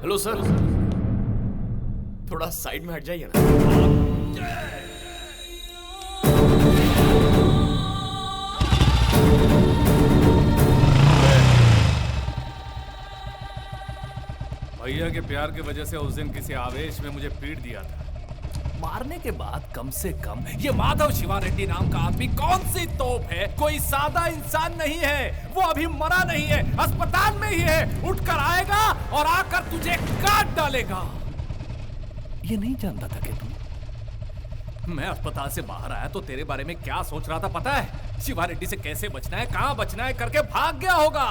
Hello sir, थोड़ा side में हट जाइए ना। भैया के प्यार की वजह से उस दिन किसी आवेश में मुझे पीट दिया था। मारने के बाद कम से कम ये माधव शिवा रेड्डी नाम का आदमी कौन सी तोप है, कोई सादा इंसान नहीं है। वो अभी मरा नहीं है, अस्पताल में ही है। उठकर आएगा और आकर तुझे काट डालेगा। ये नहीं जानता था कि तू। मैं अस्पताल से बाहर आया तो तेरे बारे में क्या सोच रहा था पता है? शिवा रेड्डी से कैसे बचना है, कहां बचना है करके भाग गया होगा।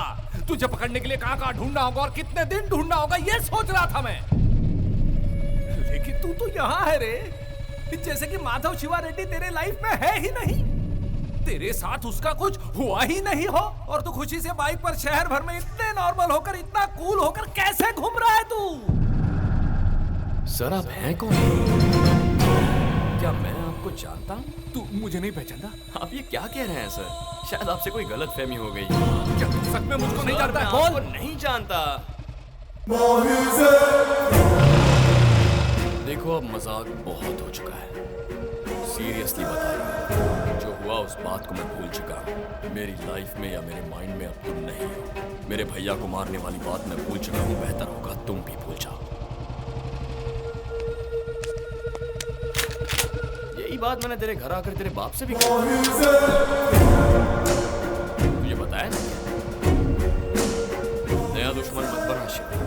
तुझे पकड़ने के लिए कहां कहां ढूंढना होगा और कितने दिन ढूंढना होगा ये सोच रहा था मैं। लेकिन तू तो यहाँ है रे, जैसे कि माधव शिवा रेड्डी तेरे लाइफ में है ही नहीं। तेरे साथ उसका कुछ हुआ ही नहीं हो और तू खुशी से बाइक पर शहर भर में इतने नॉर्मल होकर, इतना कूल होकर कैसे घूम रहा है तू? सर आप हैं कौन? क्या मैं आपको जानता हूँ? तू मुझे नहीं पहचानता? आप ये क्या कह रहे हैं सर? शायद आपसे कोई गलतफहमी हो गई। क्या तू सच में मुझको नहीं जानता है? कौन? नहीं जानता। देखो अब मजाक बहुत हो चुका है, सीरियसली बता रहा हूं, जो हुआ उस बात को मैं भूल चुका हूँ। मेरी लाइफ में या मेरे माइंड में अब तुम नहीं हो। मेरे भैया को मारने वाली बात मैं भूल चुका हूँ। बेहतर होगा तुम भी भूल जाओ। यही बात मैंने तेरे घर आकर तेरे बाप से भी कही। तुझे बताया ना, नया दुश्मन मत बना शिवा।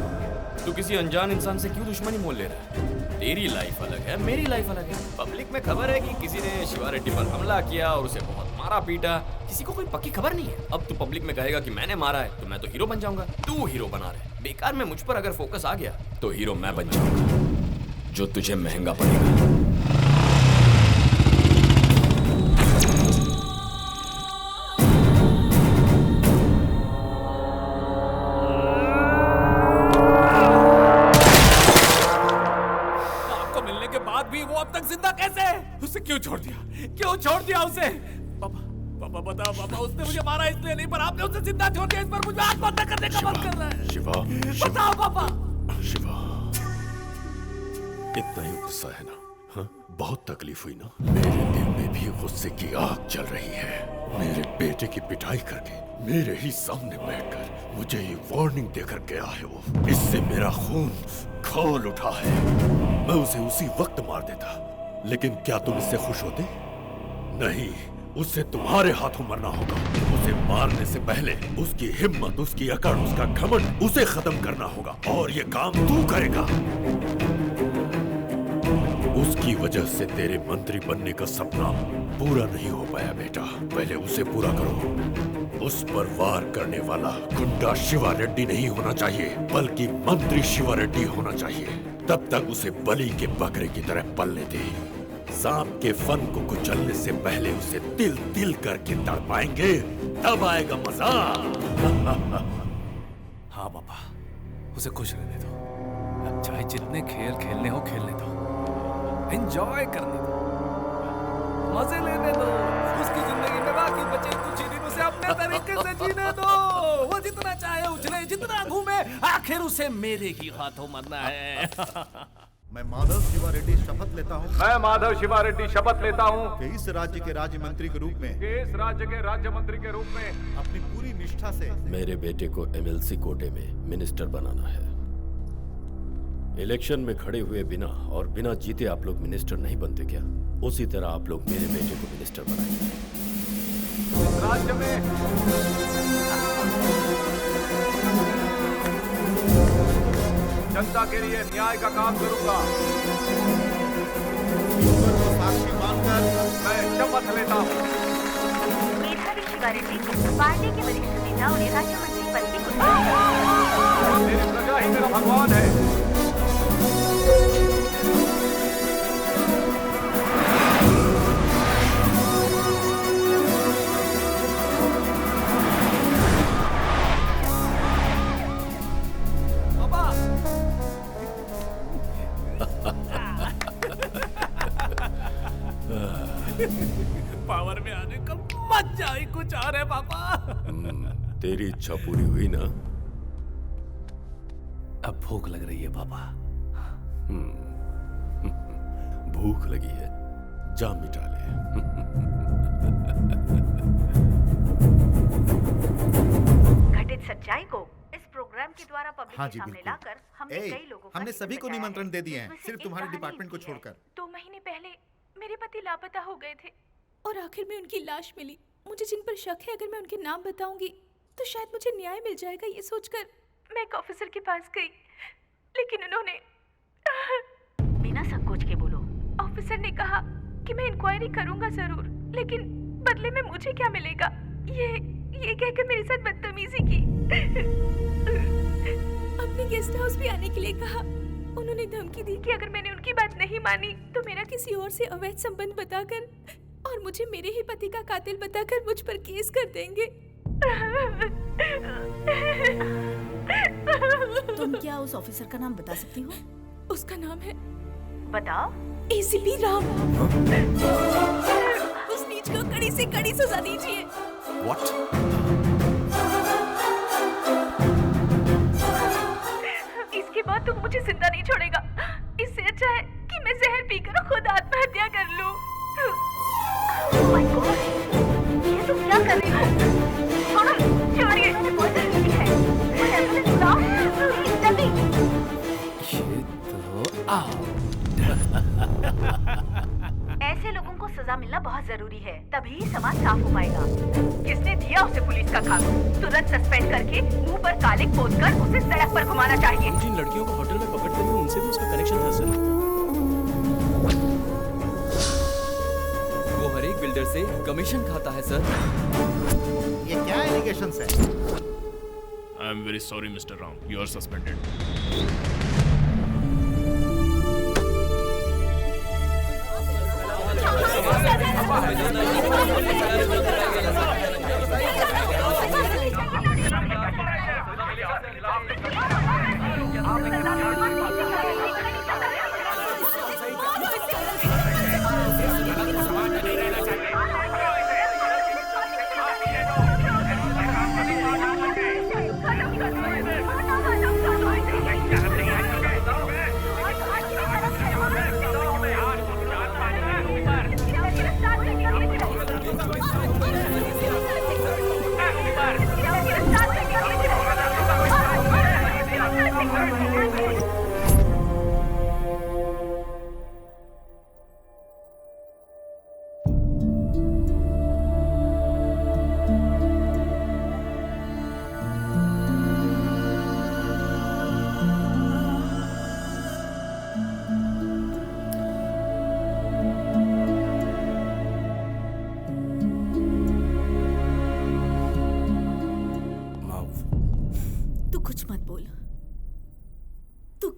तू किसी अनजान इंसान से क्यों दुश्मनी मोल ले रहा है? तेरी लाइफ अलग है, मेरी लाइफ अलग है। पब्लिक में खबर है कि किसी ने शिवा रेड्डी पर हमला किया और उसे बहुत मारा पीटा। किसी को कोई पक्की खबर नहीं है। अब तू पब्लिक में कहेगा कि मैंने मारा है तो मैं तो हीरो बन जाऊंगा। तू हीरो बना रहे, बेकार में मुझ पर अगर फोकस आ गया तो हीरो मैं बन जाऊंगा, जो तुझे महंगा पड़ेगा। जिंदा कैसे? उसे क्यों छोड़ दिया? क्यों छोड़ दिया उसे? पापा, पापा बताओ पापा, उसने मुझे मारा इसलिए नहीं, पर आपने उसे जिंदा छोड़ दिया। इस पर मुझे आत्महत्या करने का मन कर रहा है। शिवा, बताओ पापा। शिवा, इतना ही गुस्सा है ना? हाँ? बहुत तकलीफ हुई ना? मेरे दिल में भी गुस्से की आग जल रही है। मेरे बेटे की पिटाई करके मेरे ही सामने बैठकर मुझे ये वार्निंग देकर गया है वो। इससे मेरा खून खौल उठा है। मैं उसे उसी वक्त मार देता, लेकिन क्या तुम इससे खुश होते? नहीं, उसे तुम्हारे हाथों मरना होगा। उसे मारने से पहले उसकी हिम्मत, उसकी अकड़, उसका घमंड, उसे खत्म करना होगा। और ये काम तू करेगा। उसकी वजह से तेरे मंत्री बनने का सपना पूरा नहीं हो पाया बेटा। पहले उसे पूरा करो। उस पर वार करने वाला गुंडा शिवा रेड्डी नहीं होना चाहिए, बल्कि मंत्री शिवा रेड्डी होना चाहिए। तब तक उसे बलि के बकरे की तरह पलने दे। सांप के फन को कुचलने से पहले उसे तिल तिल करके तड़पाएंगे, तब आएगा मजा। हाँ पापा, उसे खुश रहने दो। चाहे जितने खेल खेलने हो खेलने दो, एंजॉय करने दो, मजे लेने दो। उसकी जिंदगी में बाकी बचे कुछ ही दिन उसे अपने तरीके से जीने दो। वो जितना चाहे उछले, जितना घूमे, आखिर उसे मेरे ही हाथों मरना है। मैं माधव शिवा रेड्डी शपथ लेता हूँ। मैं माधव शिवा रेड्डी शपथ लेता हूँ कि इस राज्य के राज्य मंत्री के रूप में, इस राज्य के राज्य मंत्री के रूप में अपनी पूरी निष्ठा से मेरे बेटे को एमएलसी कोटे में मिनिस्टर बनाना है। इलेक्शन में खड़े हुए बिना और बिना जीते आप लोग मिनिस्टर नहीं बनते क्या? उसी तरह आप लोग मेरे बेटे को मिनिस्टर बनाएंगे। राज्य में जनता के लिए न्याय का काम करूंगा। साक्षी मानकर मैं शपथ लेता हूँ। मेधावी शिवा रेड्डी पार्टी के वरिष्ठ नेता और राज्य मंत्री पद की मेरी प्रजा ही मेरा भगवान है। पावर में आने का मजा ही कुछ और है पापा। तेरी इच्छा पूरी हुई ना? अब भूख लग रही है पापा। भूख लगी है, जा मिटा ले। घटित सच्चाई को इस प्रोग्राम के द्वारा पब्लिक हाँ के जी, सामने बिल्कुल। लाकर हमने कई लोगों का हमने हित सभी को बचाया निमंत्रण है। दे दिए हैं, इसमें से सिर्फ एक तुम्हारे कहानी डिपार्टमेंट को लिखी है। छोड़कर। 2 महीने पहले मेरे पति लापता हो गए थे और आखिर में उनकी लाश मिली। मुझे जिन पर शक है, अगर मैं उनके नाम बताऊंगी तो शायद मुझे न्याय मिल जाएगा। ये सोचकर मैं एक ऑफिसर के पास गई, लेकिन उन्होंने बिना संकोच के बोलो। ऑफिसर ने कहा कि मैं इंक्वायरी करूंगा जरूर, लेकिन बदले में मुझे क्या मिलेगा। ये कहकर मेरे साथ बदतमीजी की। अपने गेस्ट हाउस भी आने के लिए कहा। उन्होंने धमकी दी कि अगर मैंने उनकी बात नहीं मानी तो मेरा किसी और से अवैध संबंध बताकर और मुझे मेरे ही पति का कातिल बताकर मुझ पर केस कर देंगे। तुम क्या उस ऑफिसर का नाम बता सकती हो? उसका नाम है बताओ। एसीपी राम। उस नीच को कड़ी से कड़ी सजा दीजिए। What? इसके बाद तुम मुझे जिंदा नहीं छोड़ेगा। इससे अच्छा है कि मैं जहर पीकर खुद आत्महत्या कर लूं। Oh my God! ये तुम क्या कर रही हो? छोड़ो, छोड़िए। मैंने पॉइजन ली है। मुझे एम्बुलेंस बुलाओ। प्लीज, जल्दी। ये तो आओ। ऐसे लोगों को सजा मिलना बहुत जरूरी है, तभी समाज साफ हो पाएगा। किसने दिया उसे पुलिस का काम? तुरंत सस्पेंड करके मुंह पर कालिक पोतकर उसे सड़क पर घुमाना चाहिए। जिन लड़कियों को होटल में पकड़ते थे उनसे भी उसका कनेक्शन था सर। वो हर एक बिल्डर से कमीशन खाता है सर। ये क्या एलिगेशंस है? I am very sorry mister Ram, you are suspended.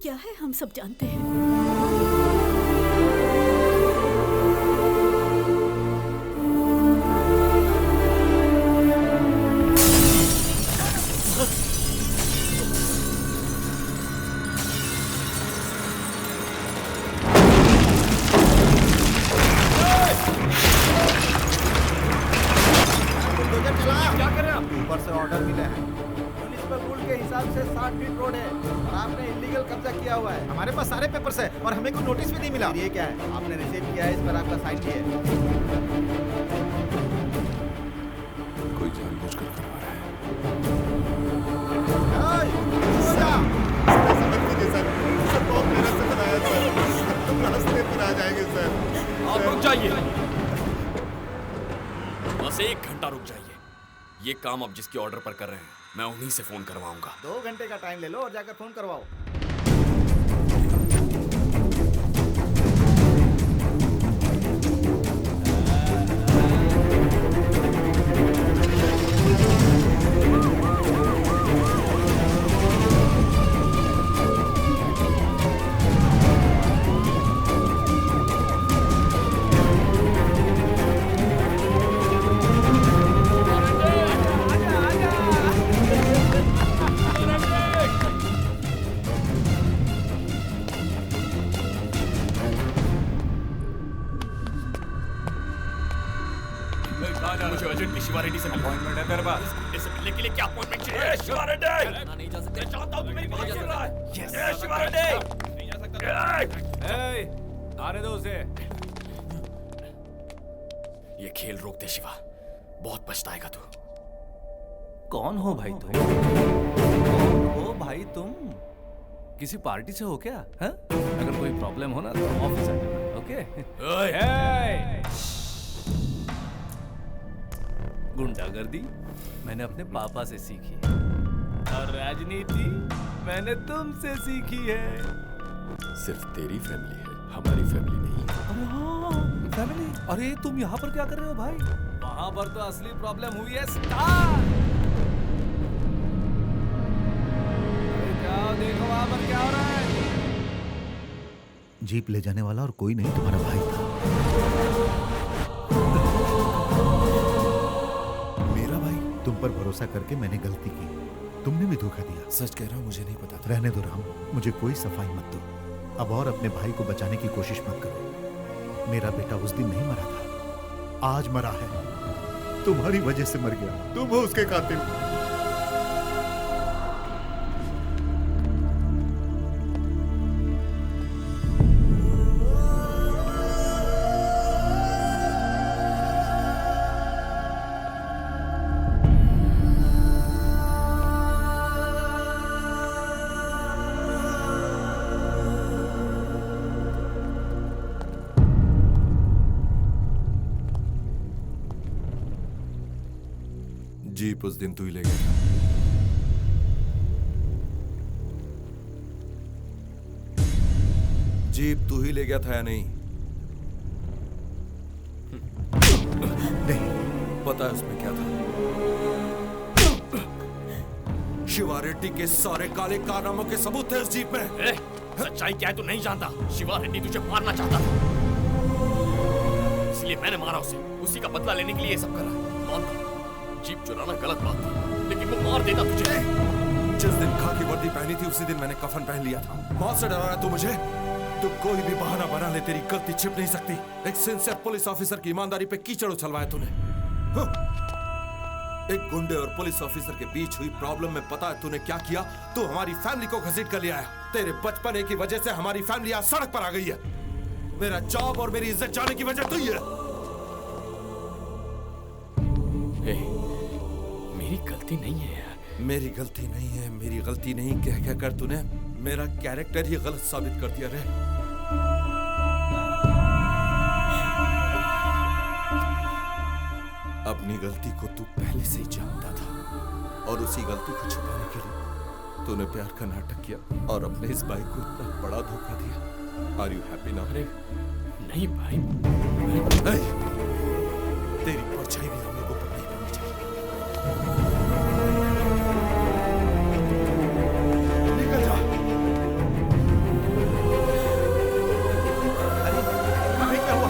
क्या है हम सब जानते हैं। क्या कर रहे हैं आप? ऊपर से ऑर्डर मिले हैं। म्युनिसिपल रूल के हिसाब से 60 फीट रोड है और आपने इलीगल कब्जा किया हुआ है। हमारे पास सारे पेपर्स है और हमें कोई नोटिस भी नहीं मिला। ये क्या है? आपने रिसीव किया है, इस पर आपका साइन भी है। कोई जानबूझकर करवा रहा है। समझ लीजिए सर, सब बहुत मेहनत से बनाया सर। हम रास्ते पर आ जाएंगे सर। आप रुक जाइए, बस 1 घंटा रुक जाइए। ये काम अब जिसके ऑर्डर पर कर रहे हैं, मैं उन्हीं से फोन करवाऊंगा। 2 घंटे का टाइम ले लो और जाकर फोन करवाओ। मुझे अर्जेंटली शिवा रेड्डी से अपॉइंटमेंट है तेरे पास। इससे मिलने के लिए क्या अपॉइंटमेंट ए शिवा रेड्डी, नहीं जा सकते। मैं जानता हूँ तू मेरी बात सुन रहा है। ए शिवा रेड्डी, नहीं जा सकता। आने दो उसे। ये खेल रोक दे शिवा, बहुत पछताएगा तू। कौन हो भाई तुम? कौन हो भाई तुम? किसी पार्टी से हो क्या? हाँ? अगर कोई प्रॉब्लम हो ना तो ऑफिस आ जाना, ओके? गुंडागर्दी मैंने अपने पापा से सीखी है और राजनीति मैंने तुमसे सीखी है। सिर्फ तेरी फैमिली है, हमारी फैमिली नहीं। अरे हाँ, फैमिली। अरे तुम यहाँ पर क्या कर रहे हो भाई? वहां पर तो असली प्रॉब्लम हुई है स्टार। देखो वहां पर क्या हो रहा है। जीप ले जाने वाला और कोई नहीं तुम्हारा भाई था। मेरा भाई। तुम पर भरोसा करके मैंने गलती की, तुमने भी धोखा दिया। सच कह रहा हूँ, मुझे नहीं पता था। रहने दो राम, मुझे कोई सफाई मत दो। अब और अपने भाई को बचाने की कोशिश मत करो। मेरा बेटा उस दिन नहीं मरा था, आज मरा है। तुम्हारी वजह से मर गया। तुम हो उसके कातिल। जीप उस दिन तू ही ले गया था। जीप तू ही ले गया था या नहीं? नहीं। पता है उसमें क्या था? शिवा रेड्डी के सारे काले कारनामों के सबूत थे उस जीप में। सच्चाई क्या है तू नहीं जानता। शिवा रेड्डी तुझे मारना चाहता था, इसलिए मैंने मारा उसे। उसी का बदला लेने के लिए ये सब करा। मानता जीप चुराना गलत बात थी, लेकिन वो मार देता तुझे। जिस दिन खाकी वर्दी पहनी थी उसी दिन मैंने कफन पहन लिया था। मौत से डरा रहा तू मुझे? तू कोई भी बहाना बना ले, तेरी गलती छिप नहीं सकती। एक सिंसियर पुलिस ऑफिसर की ईमानदारी पे कीचड़ उछलवाया तूने। एक गुंडे और पुलिस ऑफिसर के बीच हुई प्रॉब्लम में पता है तूने क्या किया? तू हमारी फैमिली को घसीट कर ले आया। तेरे बचपने की वजह से हमारी फैमिली आज सड़क पर आ गई है। मेरा जॉब और मेरी इज्जत जाने की वजह तू ही है। मेरी गलती नहीं है यार। मेरी गलती नहीं है, मेरी गलती नहीं कह कर तूने मेरा कैरेक्टर ही गलत साबित कर दिया रे। अपनी गलती को तू पहले से ही जानता था और उसी गलती को छुपाने के लिए तूने प्यार का नाटक किया और अपने इस भाई को इतना बड़ा धोखा दिया। Are you happy now? नहीं भाई, तेरी परछाई भी हम लोगों पर नहीं पड़नी चाहिए। निकल जा। अरे क्या हुआ?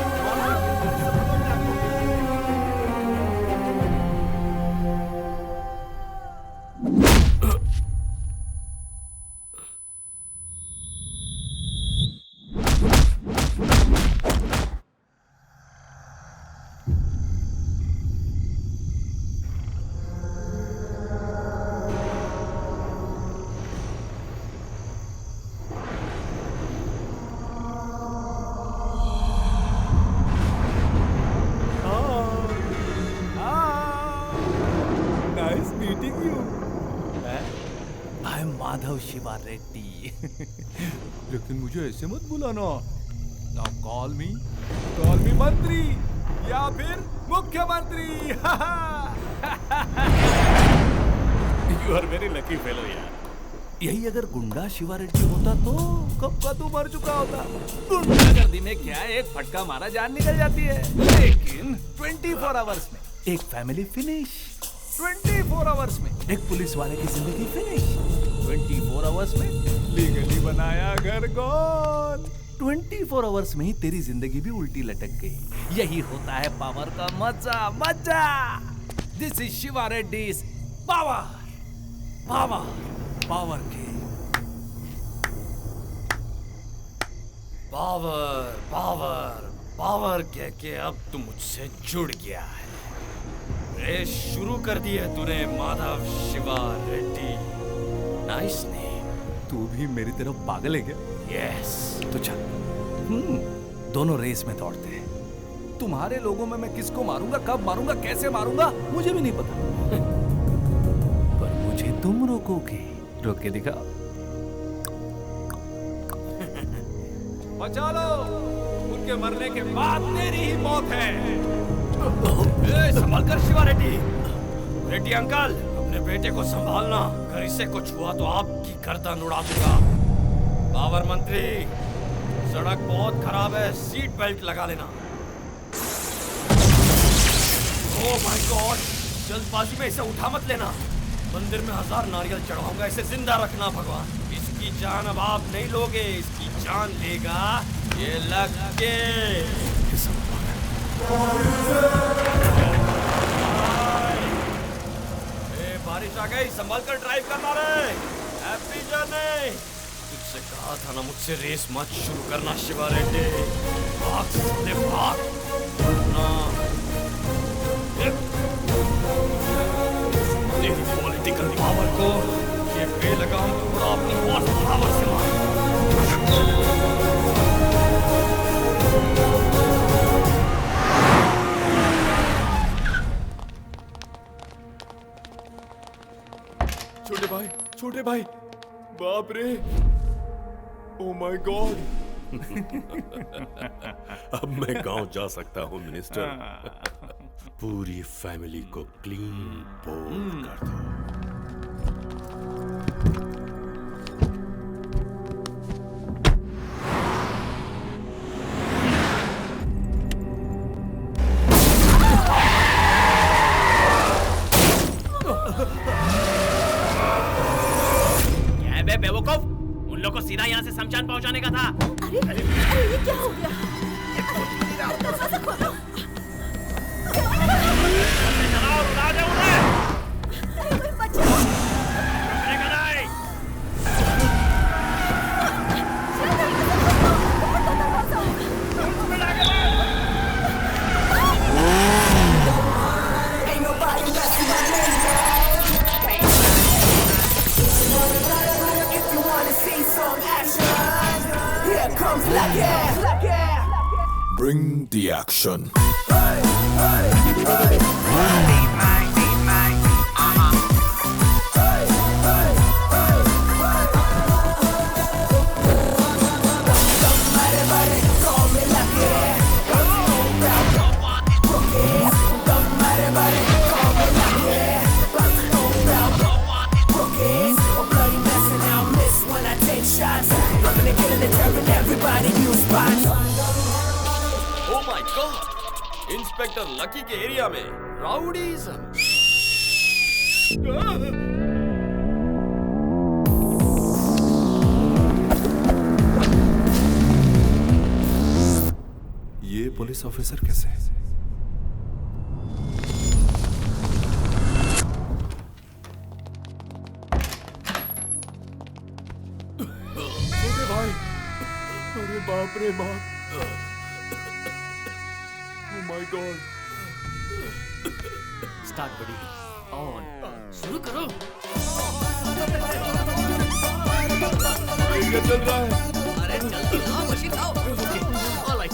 माधव शिवा रेड्डी। लेकिन मुझे ऐसे मत बुलाना। Now call me मंत्री या फिर मुख्यमंत्री। You are very lucky fellow यार। यही अगर गुंडा शिवा रेड्डी होता तो कब का तू मर चुका होता। गुंडागर्दी में क्या है, एक फटका मारा जान निकल जाती है, लेकिन 24 आवर्स में एक फैमिली फिनिश। 24 आवर्स में एक पुलिस वाले की जिंदगी फिनिश। 24 आवर्स में लीगली बनाया घर गोल। 24 आवर्स में ही तेरी जिंदगी भी उल्टी लटक गई। यही होता है पावर का मजा। मजा। This is Shiva Reddy's power. Power power के पावर पावर पावर कह के अब तू मुझसे जुड़ गया है। रेस शुरू कर दी है तूने माधव शिवा रेड्डी। Nice name. तू भी मेरी तरफ पागल है क्या? यस। तो चल, दोनों रेस में दौड़ते हैं। तुम्हारे लोगों में मैं किसको मारूंगा, कब मारूंगा, कैसे मारूंगा, मुझे भी नहीं पता। पर मुझे तुम रोकोगे। रोक के दिखाओ। बचा लो, उनके मरने के बाद तेरी ही मौत है। संभाल कर शिवा रेड्डी। रेड्डी अंकल, अपने बेटे को संभालना। अगर इससे कुछ हुआ तो आपकी गर्दन उड़ा दूंगा। पावर मंत्री, सड़क बहुत खराब है, सीट बेल्ट लगा लेना। ओह माय गॉड, जल्दबाजी में इसे उठा मत लेना। मंदिर में 1000 नारियल चढ़ाऊंगा, इसे जिंदा रखना भगवान। इसकी जान अब आप नहीं लोगे, इसकी जान लेगा ये लगे। बारिश आ गई, संभाल कर ड्राइव करना रे। Happy journey. तुझसे कहा था ना मुझसे रेस मत शुरू करना शिवा रेड्डी। भाग साले भाग। तेरी पॉलिटिकल पावर को ये बेलगाम पूरा अपनी हॉर्स पावर से मार। छोटे भाई, बाप रे, ओ माय गॉड। अब मैं गांव जा सकता हूं मिनिस्टर। पूरी फैमिली को क्लीन बोल्ड कर दो। बेवकूफ, उन लोगों को सीधा यहाँ से शमशान पहुँचाने का था। अरे ये क्या हो गया? Bring the action. Inspector lucky के एरिया में राउडीज़म। ये पुलिस ऑफिसर कैसे है? छोटे भाई, अरे बाप रे बाप, oh my God। स्टार्ट बड़ी ऑन, शुरू करो। क्या चल रहा है? अरे जल्दी लाओ, मशीन लाओ। Okay, alright.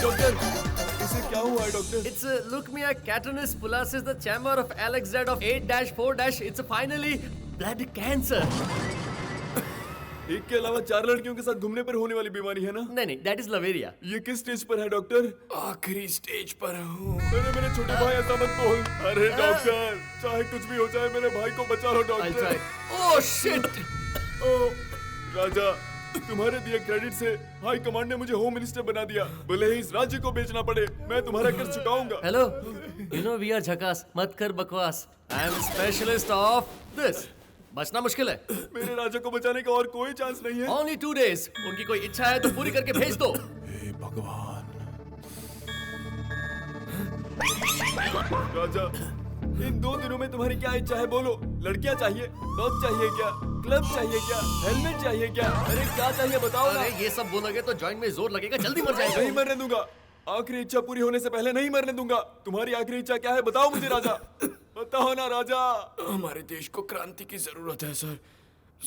डॉक्टर, इसे क्या हुआ है doctor? It's leukemia catarrhus pullosis, the chamber of Alex Z of 8-4- it's finally blood cancer। एक के अलावा 4 लड़कियों के साथ घूमने पर होने वाली बीमारी है ना? नहीं, that is लवेरिया। ये किस स्टेज पर है डॉक्टर? आखिरी स्टेज पर हूँ। मेरे छोटे भाई ऐसा मत बोल। अरे डॉक्टर, चाहे कुछ भी हो जाए मेरे भाई को बचा लो डॉक्टर। Oh shit! ओ राजा, तुम्हारे दिए क्रेडिट से हाई कमांड ने मुझे होम मिनिस्टर बना दिया। भले ही इस राज्य को बेचना पड़े, मैं तुम्हारा कर्ज चुकाऊंगा। Hello, you know we are झकास, मत कर बकवास। I am specialist of this। बचना मुश्किल है। मेरे राजा को बचाने का और कोई चांस नहीं है। Only 2 days। उनकी कोई इच्छा है तो पूरी करके भेज दो। हे भगवान। राजा, इन 2 दिनों में तुम्हारी क्या इच्छा है बोलो। लड़कियां चाहिए, डॉग चाहिए क्या, ग्लव्स चाहिए क्या? हेलमेट चाहिए क्या? अरे क्या चाहिए बताओ ना। अरे ये सब बोलोगे तो जॉइंट में जोर लगेगा, जल्दी मर जाएगा। नहीं मरने दूंगा। आखिरी इच्छा पूरी होने से पहले नहीं मरने दूंगा। तुम्हारी आखिरी इच्छा क्या है बताओ मुझे राजा। बताओ ना राजा। हमारे देश को क्रांति की जरूरत है सर।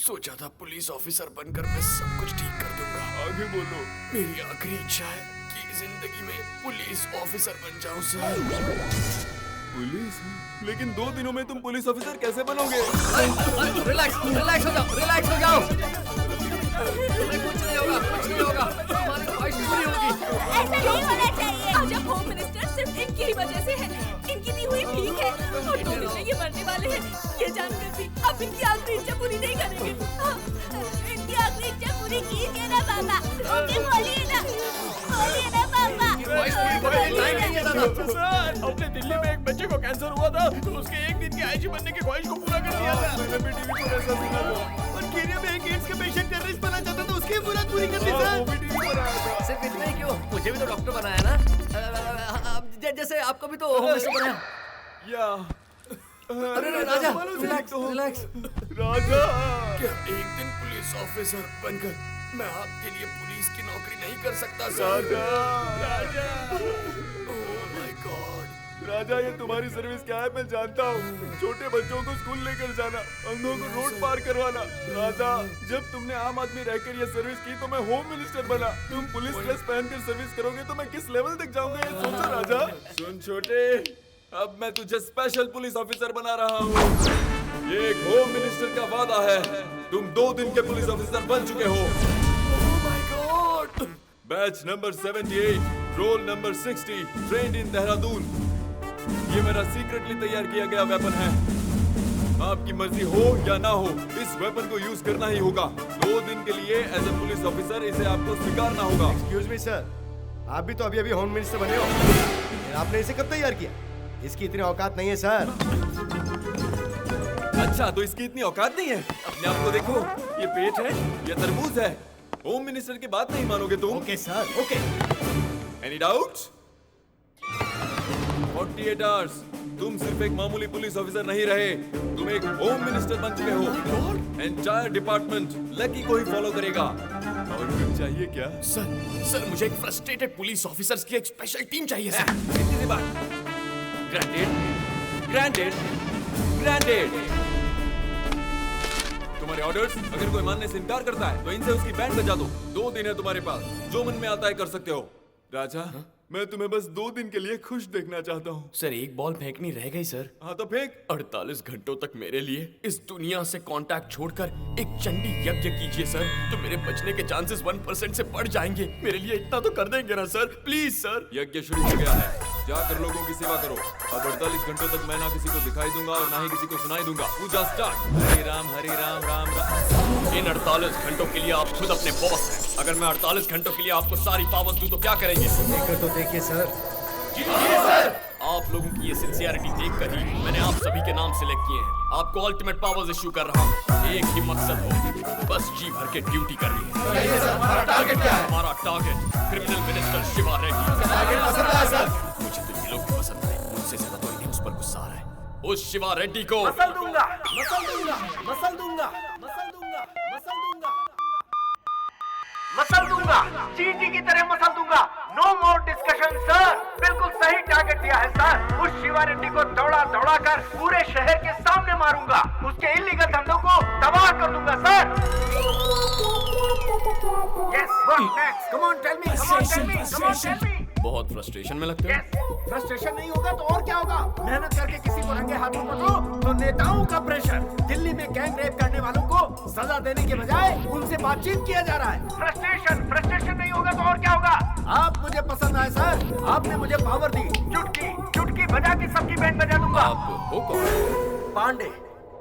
सोचा था पुलिस ऑफिसर बनकर मैं सब कुछ ठीक कर दूंगा। आगे बोलो। मेरी आखिरी इच्छा है कि जिंदगी में पुलिस ऑफिसर बन जाऊं सर। पुलिस? लेकिन 2 दिनों में तुम पुलिस ऑफिसर कैसे बनोगे? रिलैक्स रिलैक्स हो जाओ, रिलैक्स हो जाओ। कुछ नहीं होगा, कुछ नहीं होगा। तुम्हारी ख्वाहिश पूरी होगी। ऐसा नहीं होना चाहिए। आज अब होम मिनिस्टर सिर्फ इनकी ही वजह से है। इनकी दी हुई भीख है और 2 दिन में ये मरने वाले हैं। ये जानकर भी अब इनकी आखिरी इच्छा पूरी नहीं करेंगे। इनकी आखिरी इच्छा पूरी कीजिए ना बाबा। ओके बोलिए ना बाबा। सर, अपने दिल्ली में एक बच्चे को कैंसर हुआ था तो उसके 1 दिन की आयुषी बनने की ख्वाहिश को पूरा कर दिया था। मैंने भी टीवी पर ऐसा सुना था। और केनिया में एक एड्स के पेशेंट टेररिस्ट बनना चाहता था, उसकी मुराद पूरी कर दी सर। वो भी टीवी पर आया था। सिर्फ इतना ही क्यों, मुझे भी तो डॉक्टर बनाया ना। जैसे आपको भी तो होम मिनिस्टर बनाया। या अरे राजा, रिलैक्स रिलैक्स। राजा क्या एक दिन पुलिस ऑफिसर बनकर मैं आपके लिए पुलिस की नौकरी नहीं कर सकता sir? Raja oh my god. Raja ये तुम्हारी सर्विस क्या है मैं जानता हूँ। छोटे बच्चों को स्कूल लेकर जाना, अंधों को रोड पार करवाना। राजा जब तुमने आम आदमी रहकर ये सर्विस की तो मैं होम मिनिस्टर बना। तुम पुलिस ड्रेस पहनकर सर्विस करोगे तो मैं किस लेवल तक जाऊंगा ये सोचो राजा। सुन छोटे, अब मैं तुझे स्पेशल पुलिस ऑफिसर बना रहा हूँ। ये एक होम मिनिस्टर का वादा है। तुम 2 दिन के पुलिस ऑफिसर बन चुके हो। Batch number 78, roll number 60, trained in Dehradun. ये मेरा सीक्रेटली तैयार किया गया वेपन है। आपकी मर्जी हो या ना हो, इस वेपन को यूज करना ही होगा। 2 दिन के लिए एज ए पुलिस ऑफिसर इसे आपको स्वीकारना होगा। एक्सक्यूज मी सर, आप भी तो अभी अभी होम मिनिस्टर बने हो। आपने इसे कब तैयार किया? इसकी इतनी औकात नहीं है सर। अच्छा तो इसकी इतनी औकात नहीं है? अपने आप को देखो, ये पेट है या तरबूज है? होम मिनिस्टर की बात नहीं मानोगे तुम? Okay sir, okay. Any doubt? 48 hours. तुम सिर्फ एक मामूली पुलिस ऑफिसर नहीं रहे, तुम एक होम मिनिस्टर बन चुके हो। एंटायर डिपार्टमेंट लकी को ही फॉलो करेगा। और कुछ चाहिए क्या? सर मुझे एक फ्रस्ट्रेटेड पुलिस ऑफिसर्स की एक स्पेशल टीम चाहिए सर। इतनी सी बात। ग्रांटेड। तुम्हारे ऑर्डर्स अगर कोई मानने से इनकार करता है तो इनसे उसकी बैंड बजा दो। 2 दिन है तुम्हारे पास, जो मन में आता है कर सकते हो। राजा मैं तुम्हें बस 2 दिन के लिए खुश देखना चाहता हूँ। सर एक बॉल फेंकनी रह गई सर। हाँ तो फेंक। 48 घंटों तक मेरे लिए इस दुनिया से कांटेक्ट छोड़कर एक चंडी यज्ञ कीजिए सर, तो मेरे बचने के चांसेस 1% से बढ़ जाएंगे। मेरे लिए इतना तो कर देंगे ना सर, प्लीज सर। यज्ञ शुरू हो गया है, जाकर लोगों की सेवा करो। अब 48 घंटों तक मैं ना किसी को दिखाई दूंगा और ना ही किसी को सुनाई दूंगा। पूजा स्टार्ट। हरे राम राम राम। इन 48 घंटों के लिए आप खुद अपने बॉस हैं। अगर मैं 48 घंटों के लिए आपको सारी पावर्स दूं तो क्या करेंगे? देखकर तो देखिए सर। जी सर। आप लोगों की ये सिंसियरिटी देखकर ही मैंने आप सभी के नाम सिलेक्ट किए हैं। आपको अल्टीमेट पावर्स इश्यू कर रहा हूँ। एक ही मकसद हो, बस जी भर के ड्यूटी करनी है। हमारा टारगेट क्या है? हमारा target criminal minister Shiva Reddy. Target पसंद आया सर। मुझे तो ये लोग भी पसंद आए, मुझसे ज्यादा तो इन्हें उस पर गुस्सा आ रहा है। उस शिवा रेड्डी को मसल दूंगा, मसल दूंगा, मसल दूंगा, मसल दूंगा, मसल दूंगा, मसल दूंगा, चींटी की तरह मसल दूंगा। No more discussion sir. बिल्कुल सही टारगेट दिया है सर। उस शिवा रेड्डी को दौड़ा दौड़ा कर पूरे शहर के सामने मारूंगा। उसके इलीगल धंधों को तबाह कर दूंगा sir. Yes, what next? Come on, tell me, come on, tell me, come on, tell me. बहुत फ्रस्ट्रेशन में लगते हो। फ्रस्ट्रेशन नहीं होगा तो और क्या होगा? मेहनत करके किसी को रंगे हाथों पकड़ो तो नेताओं का प्रेशर। दिल्ली में गैंग रेप करने वालों को सजा देने के बजाय उनसे बातचीत किया जा रहा है। फ्रस्ट्रेशन नहीं होगा तो और क्या होगा? आप मुझे पसंद आए सर। आपने मुझे पावर दी। चुटकी बजा के सबकी बैंड बजा दूंगा। आप हो कौन? पांडे,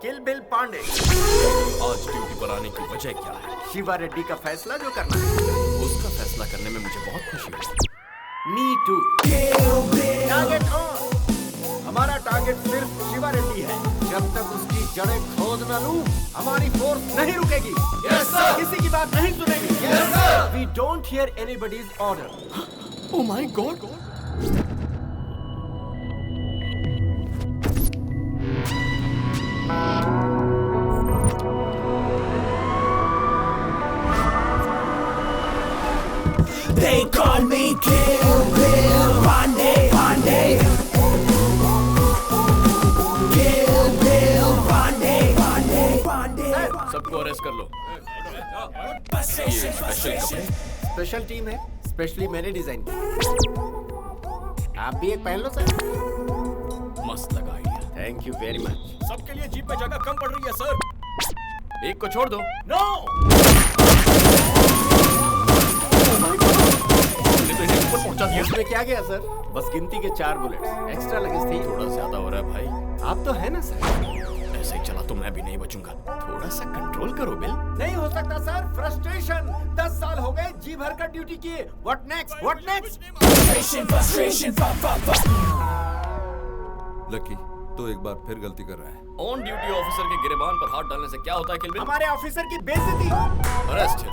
किल बिल पांडे। आज ड्यूटी पर आने की वजह क्या है? शिवा रेड्डी का फैसला जो करना है। उसका फैसला करने में मुझे बहुत खुशी है। Me too. Target on. हमारा टारगेट सिर्फ शिवा रेड्डी है। जब तक उसकी जड़ें खोद न लूं, हमारी फोर्स नहीं रुकेगी। Yes, sir. किसी की बात नहीं सुनेगी। Yes, sir. We don't hear anybody's order. Oh my God. ये स्पेशल कपड़े? स्पेशल टीम है, स्पेशली मैंने डिजाइन की। आप भी एक पहन लो सर। मस्त लगा idea. Thank you very much. सबके लिए जीप में जगह कम पड़ रही है सर। एक को छोड़ दो। नो। पहुंचा दिया। उसमें क्या गया सर? बस गिनती के 4 बुलेट्स एक्स्ट्रा लगेज थी। थोड़ा ज्यादा हो रहा है भाई। आप तो है ना सर? ऐसे ही चला तो मैं भी नहीं बचूंगा। थोड़ा सा कंट्रोल करो बिल। नहीं हो सकता सर, फ्रस्ट्रेशन। 10 साल हो गए जी भर का ड्यूटी किए। What next, what next? Lucky, तो एक बार फिर गलती कर रहा है। ऑन ड्यूटी ऑफिसर के गिरेबान पर हाथ डालने से क्या होता है किलबिल? हमारे ऑफिसर की बेइज्जती। अरेस्ट।